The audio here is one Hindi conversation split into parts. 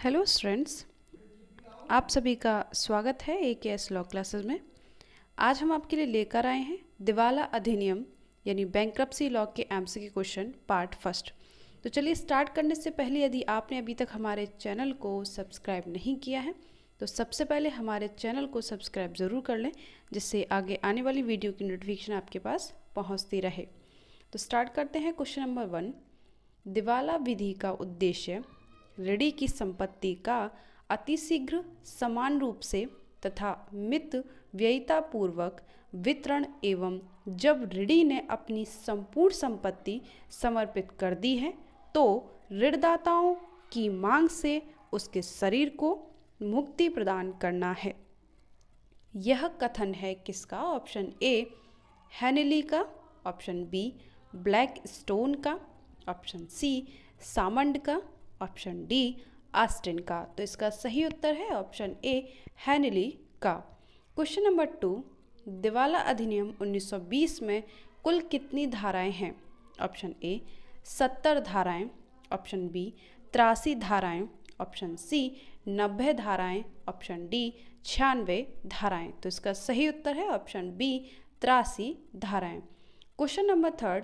हेलो स्टूडेंट्स, आप सभी का स्वागत है AKS लॉ क्लासेस में। आज हम आपके लिए लेकर आए हैं दिवाला अधिनियम यानी बैंक्रप्सी लॉ के एमसीक्यू क्वेश्चन पार्ट फर्स्ट। तो चलिए स्टार्ट करने से पहले यदि आपने अभी तक हमारे चैनल को सब्सक्राइब नहीं किया है तो सबसे पहले हमारे चैनल को सब्सक्राइब ज़रूर कर लें, जिससे आगे आने वाली वीडियो की नोटिफिकेशन आपके पास पहुँचती रहे। तो स्टार्ट करते हैं क्वेश्चन नंबर 1। दिवाला विधि का उद्देश्य ऋणी की संपत्ति का अतिशीघ्र समान रूप से तथा मित व्ययितापूर्वक वितरण एवं जब ऋणी ने अपनी संपूर्ण संपत्ति समर्पित कर दी है तो ऋणदाताओं की मांग से उसके शरीर को मुक्ति प्रदान करना है। यह कथन है किसका? ऑप्शन ए हेनली का, ऑप्शन बी ब्लैक स्टोन का, ऑप्शन सी सामंड का, ऑप्शन डी आस्टिन का। तो इसका सही उत्तर है ऑप्शन ए हेनली का। Question number 2। दिवाला अधिनियम 1920 में कुल कितनी धाराएं हैं? ऑप्शन ए 70 धाराएं, ऑप्शन बी 83 धाराएं, ऑप्शन सी 90 धाराएं, ऑप्शन डी 96 धाराएं। तो इसका सही उत्तर है ऑप्शन बी 83 धाराएं। Question number 3।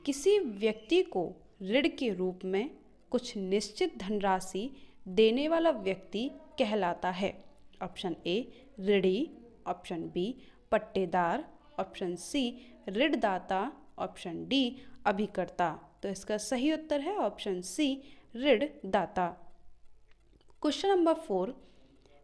किसी व्यक्ति को ऋण के रूप में कुछ निश्चित धनराशि देने वाला व्यक्ति कहलाता है? ऑप्शन ए ऋणी, ऑप्शन बी पट्टेदार, ऑप्शन सी ऋणदाता, ऑप्शन डी अभिकर्ता। तो इसका सही उत्तर है ऑप्शन सी ऋणदाता। Question number 4।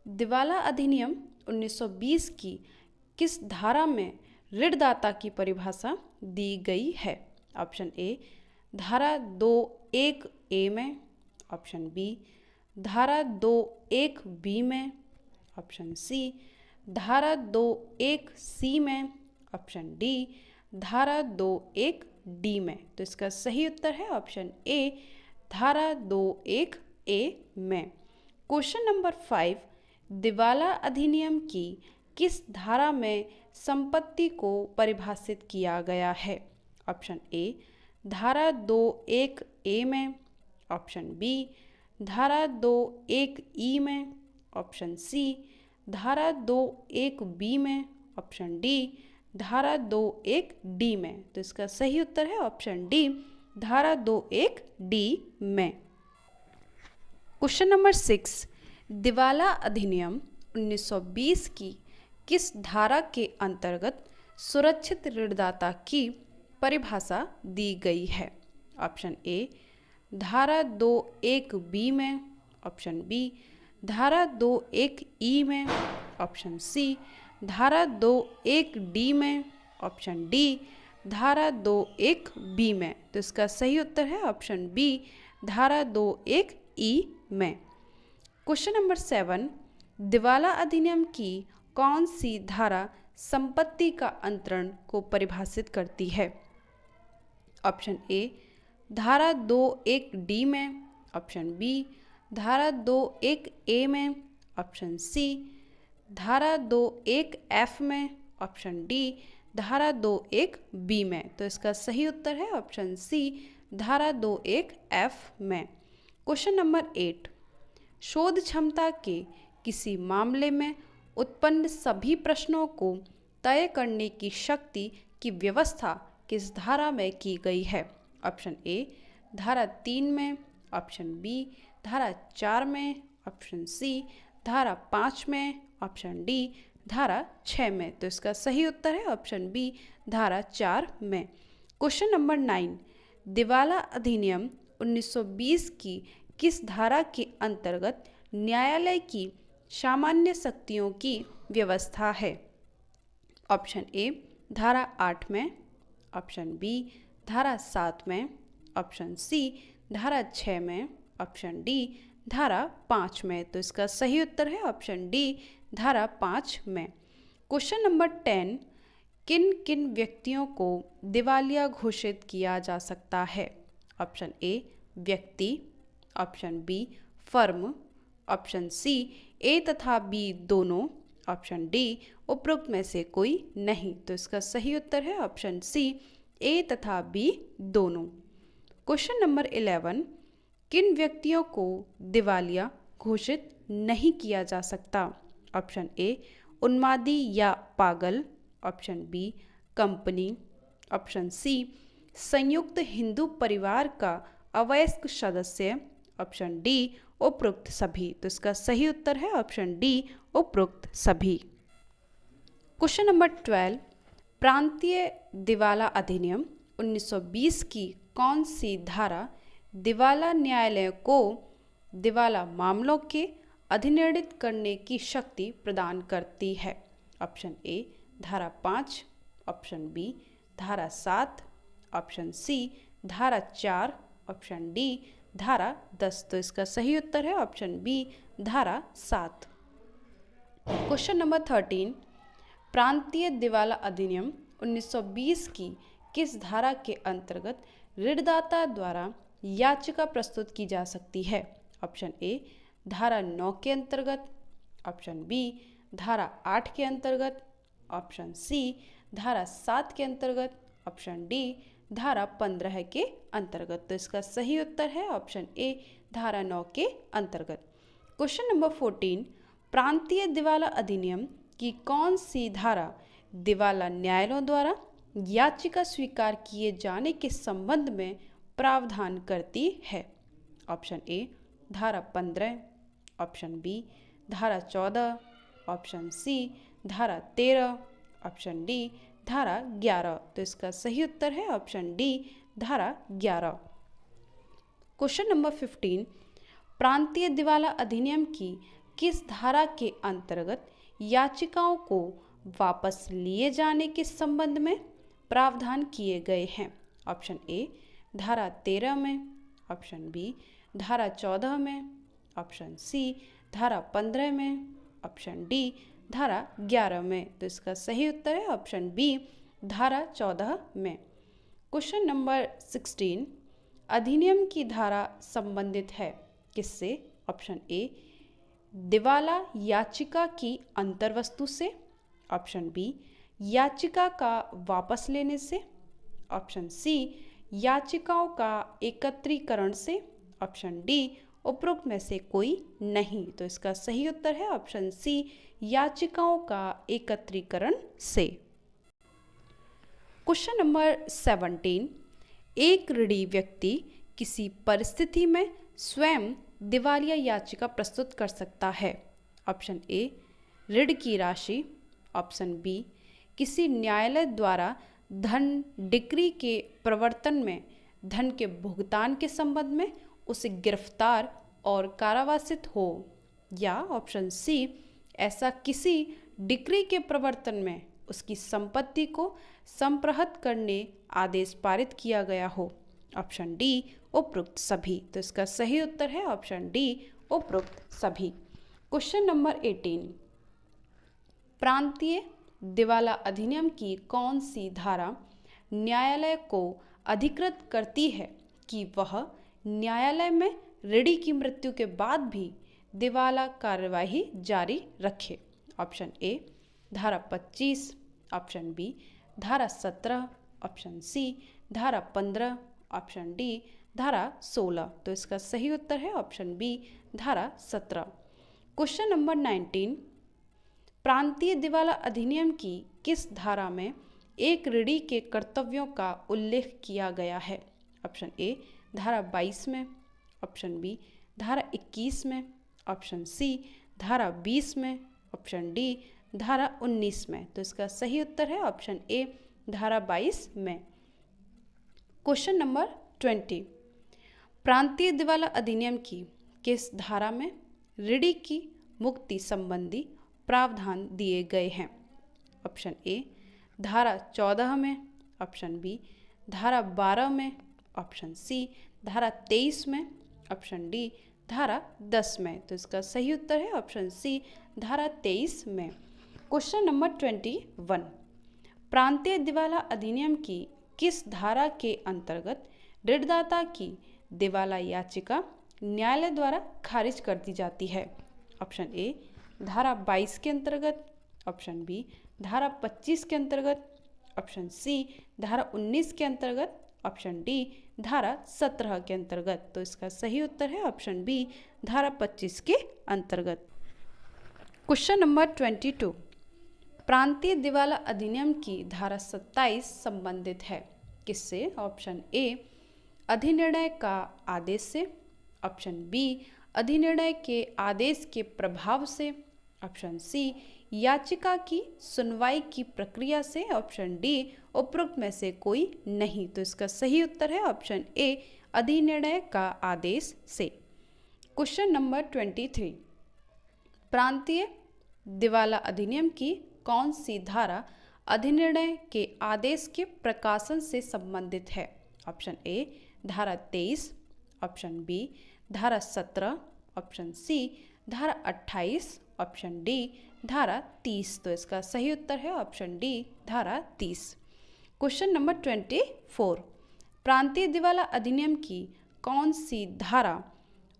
दिवाला अधिनियम 1920 की किस धारा में ऋणदाता की परिभाषा दी गई है? ऑप्शन ए धारा 2(1)(a) में, ऑप्शन बी धारा 2(1)(b) में, ऑप्शन सी धारा 2(1)(c) में, ऑप्शन डी धारा 2(1)(d) में। तो इसका सही उत्तर है ऑप्शन ए धारा 2(1)(a) में। Question number 5। दिवाला अधिनियम की किस धारा में संपत्ति को परिभाषित किया गया है? ऑप्शन ए धारा 2(1)(a) में, ऑप्शन बी धारा 2(1)(e) में, ऑप्शन सी धारा 2(1)(b) में, ऑप्शन डी धारा 2(1)(d) में। तो इसका सही उत्तर है ऑप्शन डी धारा 2(1)(d) में। Question number 6। दिवाला अधिनियम 1920 की किस धारा के अंतर्गत सुरक्षित ऋणदाता की परिभाषा दी गई है? ऑप्शन ए धारा 2(1)(b) में, ऑप्शन बी धारा 2(1)(e) में, ऑप्शन सी धारा 2(1)(d) में, ऑप्शन डी धारा 2(1)(b) में। तो इसका सही उत्तर है ऑप्शन बी धारा 2(1)(e) में। Question number 7। दिवाला अधिनियम की कौन सी धारा संपत्ति का अंतरण को परिभाषित करती है? ऑप्शन ए धारा 2(1)(d) में, ऑप्शन बी धारा 2(1)(a) में, ऑप्शन सी धारा 2(1)(f) में, ऑप्शन डी धारा 2(1)(b) में। तो इसका सही उत्तर है ऑप्शन सी धारा 2(1)(f) में। Question number 8। शोध क्षमता के किसी मामले में उत्पन्न सभी प्रश्नों को तय करने की शक्ति की व्यवस्था किस धारा में की गई है? ऑप्शन ए धारा 3 में, ऑप्शन बी धारा 4 में, ऑप्शन सी धारा 5 में, ऑप्शन डी धारा 6 में। तो इसका सही उत्तर है ऑप्शन बी धारा 4 में। Question number 9। दिवाला अधिनियम 1920 की किस धारा के अंतर्गत न्यायालय की सामान्य शक्तियों की व्यवस्था है? ऑप्शन ए धारा 8 में, ऑप्शन बी धारा 7 में, ऑप्शन सी धारा 6 में, ऑप्शन डी धारा 5 में। तो इसका सही उत्तर है ऑप्शन डी धारा 5 में। Question number 10। किन किन व्यक्तियों को दिवालिया घोषित किया जा सकता है? ऑप्शन ए व्यक्ति, option B firm, option C A तथा बी दोनों, ऑप्शन डी उपरोक्त में से कोई नहीं। तो इसका सही उत्तर है ऑप्शन सी ए तथा बी दोनों। Question number 11। किन व्यक्तियों को दिवालिया घोषित नहीं किया जा सकता। ऑप्शन ए उन्मादी या पागल, option B company, option C संयुक्त हिंदू परिवार का अवयस्क सदस्य, ऑप्शन डी उपरोक्त सभी। तो इसका सही उत्तर है ऑप्शन डी उपरोक्त सभी। क्वेश्चन नंबर 12, प्रांतीय दिवाला अधिनियम 1920 की कौन सी धारा दिवाला न्यायालय को दिवाला मामलों के अधिनिर्णित करने की शक्ति प्रदान करती है? ऑप्शन ए धारा 5, ऑप्शन बी धारा 7, ऑप्शन सी धारा 4, ऑप्शन डी धारा 10। तो इसका सही उत्तर है ऑप्शन बी धारा 7। क्वेश्चन नंबर 13, प्रांतीय दिवाला अधिनियम 1920 की किस धारा के अंतर्गत ऋणदाता द्वारा याचिका प्रस्तुत की जा सकती है? ऑप्शन ए धारा 9 के अंतर्गत, ऑप्शन बी धारा 8 के अंतर्गत, ऑप्शन सी धारा 7 के अंतर्गत, ऑप्शन डी धारा 15 के अंतर्गत। तो इसका सही उत्तर है ऑप्शन ए धारा 9 के अंतर्गत। क्वेश्चन नंबर 14, प्रांतीय दिवाला अधिनियम की कौन सी धारा दिवाला न्यायालयों द्वारा याचिका स्वीकार किए जाने के संबंध में प्रावधान करती है? ऑप्शन ए धारा 15, ऑप्शन बी धारा 14, ऑप्शन सी धारा 13, ऑप्शन डी धारा 11। तो इसका सही उत्तर है ऑप्शन डी धारा 11। क्वेश्चन नंबर 15, प्रांतीय दिवाला अधिनियम की किस धारा के अंतर्गत याचिकाओं को वापस लिए जाने के संबंध में प्रावधान किए गए हैं? ऑप्शन ए धारा 13 में, ऑप्शन बी धारा 14 में, ऑप्शन सी धारा 15 में, ऑप्शन डी धारा 11 में। तो इसका सही उत्तर है ऑप्शन बी धारा 14 में। क्वेश्चन नंबर 16, अधिनियम की धारा संबंधित है किससे? ऑप्शन ए दिवाला याचिका की अंतर्वस्तु से, ऑप्शन बी याचिका का वापस लेने से, ऑप्शन सी याचिकाओं का एकत्रीकरण से, ऑप्शन डी उपरोक्त में से कोई नहीं। तो इसका सही उत्तर है ऑप्शन सी याचिकाओं का एकत्रीकरण से। क्वेश्चन नंबर 17, एक ऋणी व्यक्ति किसी परिस्थिति में स्वयं दिवालिया याचिका प्रस्तुत कर सकता है? ऑप्शन ए ऋण की राशि, ऑप्शन बी किसी न्यायालय द्वारा धन डिक्री के प्रवर्तन में धन के भुगतान के संबंध में उसे गिरफ्तार और कारावासित हो, या ऑप्शन सी ऐसा किसी डिक्री के प्रवर्तन में उसकी संपत्ति को संप्रहत करने आदेश पारित किया गया हो। ऑप्शन डी उपरोक्त सभी। तो इसका सही उत्तर है ऑप्शन डी उपरोक्त सभी। क्वेश्चन नंबर 18, प्रांतीय दिवाला अधिनियम की कौन सी धारा न्यायालय को अधिकृत करती है कि वह न्यायालय में ऋणी की मृत्यु के बाद भी दिवाला कार्यवाही जारी रखे? ऑप्शन ए धारा 25, ऑप्शन बी धारा 17, ऑप्शन सी धारा 15, ऑप्शन डी धारा 16। तो इसका सही उत्तर है ऑप्शन बी धारा 17। क्वेश्चन नंबर 19, प्रांतीय दिवाला अधिनियम की किस धारा में एक ऋणी के कर्तव्यों का उल्लेख किया गया है? ऑप्शन ए धारा 22 में, ऑप्शन बी धारा 21 में, ऑप्शन सी धारा 20 में, ऑप्शन डी धारा 19 में। तो इसका सही उत्तर है ऑप्शन ए धारा 22 में। क्वेश्चन नंबर 20, प्रांतीय दिवाला अधिनियम की किस धारा में ऋणी की मुक्ति संबंधी प्रावधान दिए गए हैं? ऑप्शन ए धारा 14 में, ऑप्शन बी धारा 12 में, ऑप्शन सी धारा 23 में, ऑप्शन डी धारा 10 में। तो इसका सही उत्तर है ऑप्शन सी धारा 23 में। क्वेश्चन नंबर 21, प्रांतीय दिवाला अधिनियम की किस धारा के अंतर्गत ऋणदाता की दिवाला याचिका न्यायालय द्वारा खारिज कर दी जाती है? ऑप्शन ए धारा 22 के अंतर्गत, ऑप्शन बी धारा 25 के अंतर्गत, ऑप्शन सी धारा 19 के अंतर्गत, ऑप्शन डी धारा 17 के अंतर्गत। तो इसका सही उत्तर है ऑप्शन बी धारा 25 के अंतर्गत। क्वेश्चन नंबर 22, प्रांतीय दिवाला अधिनियम की धारा 27 संबंधित है किससे? ऑप्शन ए अधिनिर्णय का आदेश से, ऑप्शन बी अधिनिर्णय के आदेश के प्रभाव से, ऑप्शन सी याचिका की सुनवाई की प्रक्रिया से, ऑप्शन डी उपरोक्त में से कोई नहीं। तो इसका सही उत्तर है ऑप्शन ए अधिनिर्णय का आदेश से। क्वेश्चन नंबर 23, प्रांतीय दिवाला अधिनियम की कौन सी धारा अधिनिर्णय के आदेश के प्रकाशन से संबंधित है? ऑप्शन ए धारा 23, ऑप्शन बी धारा 17, ऑप्शन सी धारा 28, ऑप्शन डी धारा 30। तो इसका सही उत्तर है ऑप्शन डी धारा 30। क्वेश्चन नंबर 24, प्रांतीय दिवाला अधिनियम की कौन सी धारा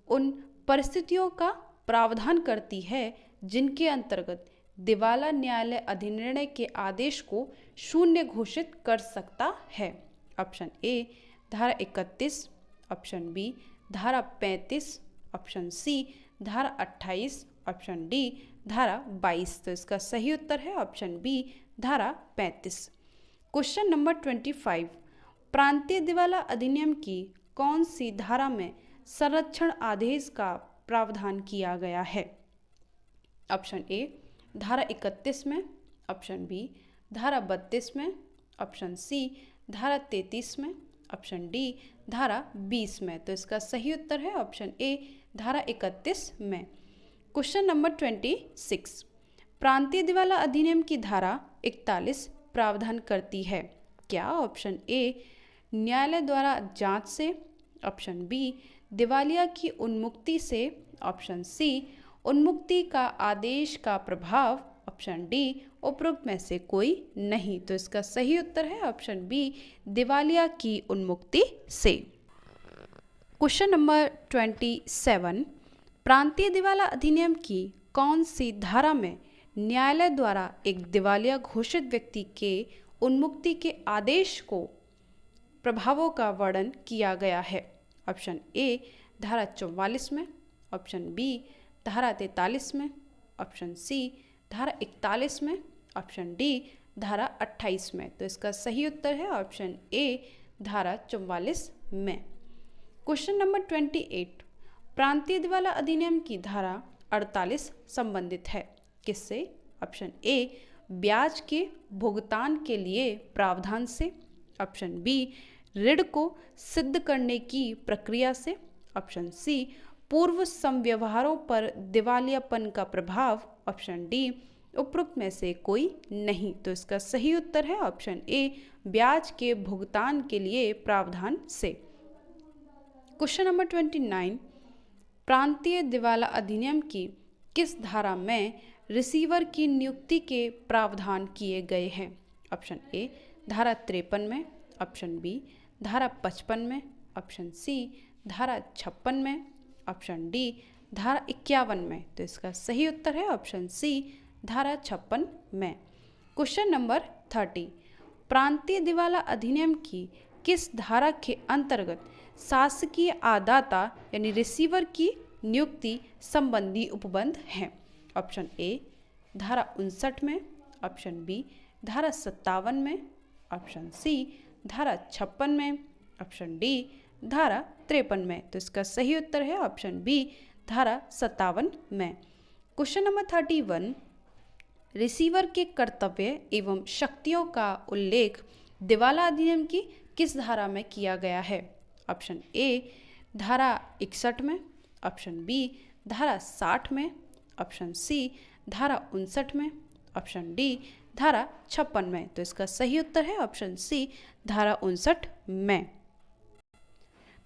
उन परिस्थितियों का प्रावधान करती है जिनके अंतर्गत दिवाला न्यायालय अधिनिर्णय के आदेश को शून्य घोषित कर सकता है? ऑप्शन ए धारा 31, ऑप्शन बी धारा 35, ऑप्शन सी धारा 28, ऑप्शन डी धारा 22। तो इसका सही उत्तर है ऑप्शन बी धारा 35। क्वेश्चन नंबर 25, प्रांतीय दिवाला अधिनियम की कौन सी धारा में संरक्षण आदेश का प्रावधान किया गया है? ऑप्शन ए धारा 31 में, ऑप्शन बी धारा 32 में, ऑप्शन सी धारा 33 में, ऑप्शन डी धारा 20 में। तो इसका सही उत्तर है ऑप्शन ए धारा 31 में। क्वेश्चन नंबर 26, प्रांतीय दिवाला अधिनियम की धारा 41 प्रावधान करती है क्या? ऑप्शन ए न्यायालय द्वारा जांच से, ऑप्शन बी दिवालिया की उन्मुक्ति से, ऑप्शन सी उन्मुक्ति का आदेश का प्रभाव, ऑप्शन डी उपरोक्त में से कोई नहीं। तो इसका सही उत्तर है ऑप्शन बी दिवालिया की उन्मुक्ति से। क्वेश्चन नंबर 27, प्रांतीय दिवाला अधिनियम की कौन सी धारा में न्यायालय द्वारा एक दिवालिया घोषित व्यक्ति के उन्मुक्ति के आदेश को प्रभावों का वर्णन किया गया है? ऑप्शन ए धारा 44 में, ऑप्शन बी धारा 43 में, ऑप्शन सी धारा 41 में, ऑप्शन डी धारा 28 में। तो इसका सही उत्तर है ऑप्शन ए धारा 44 में। क्वेश्चन नंबर 28, प्रांतीय दिवाला अधिनियम की धारा 48 संबंधित है किससे? ऑप्शन ए ब्याज के भुगतान के लिए प्रावधान से, ऑप्शन बी ऋण को सिद्ध करने की प्रक्रिया से, ऑप्शन सी पूर्व समव्यवहारों पर दिवालियापन का प्रभाव, ऑप्शन डी उपरोक्त में से कोई नहीं। तो इसका सही उत्तर है ऑप्शन ए ब्याज के भुगतान के लिए प्रावधान से। क्वेश्चन नंबर 29, प्रांतीय दिवाला अधिनियम की किस धारा में रिसीवर की नियुक्ति के प्रावधान किए गए हैं? ऑप्शन ए धारा 53 में, ऑप्शन बी धारा 55 में, ऑप्शन सी धारा 56 में, ऑप्शन डी धारा 51 में। तो इसका सही उत्तर है ऑप्शन सी धारा 56 में। क्वेश्चन नंबर 30, प्रांतीय दिवाला अधिनियम की किस धारा के अंतर्गत शासकीय आदाता यानी रिसीवर की नियुक्ति संबंधी उपबंध हैं? ऑप्शन ए धारा 59 में, ऑप्शन बी धारा 57 में, ऑप्शन सी धारा 56 में, ऑप्शन डी धारा 53 में। तो इसका सही उत्तर है ऑप्शन बी धारा 57 में। क्वेश्चन नंबर 31, रिसीवर के कर्तव्य एवं शक्तियों का उल्लेख दिवाला अधिनियम की किस धारा में किया गया है? ऑप्शन ए धारा 61 में, ऑप्शन बी धारा 60 में, ऑप्शन सी धारा 59 में, ऑप्शन डी धारा 56 में। तो इसका सही उत्तर है ऑप्शन सी धारा 59 में।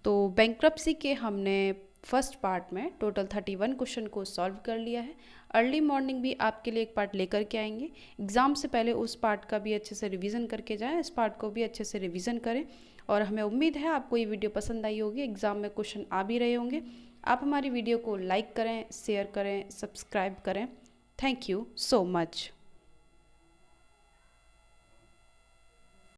तो बैंक्रप्सी के हमने फर्स्ट पार्ट में टोटल 31 क्वेश्चन को सॉल्व कर लिया है। अर्ली मॉर्निंग भी आपके लिए एक पार्ट लेकर के आएंगे। एग्ज़ाम से पहले उस पार्ट का भी अच्छे से रिवीजन करके जाएं, इस पार्ट को भी अच्छे से रिवीजन करें। और हमें उम्मीद है आपको ये वीडियो पसंद आई होगी। एग्ज़ाम में क्वेश्चन आ भी रहे होंगे। आप हमारी वीडियो को लाइक करें, शेयर करें, सब्सक्राइब करें। Thank you so much.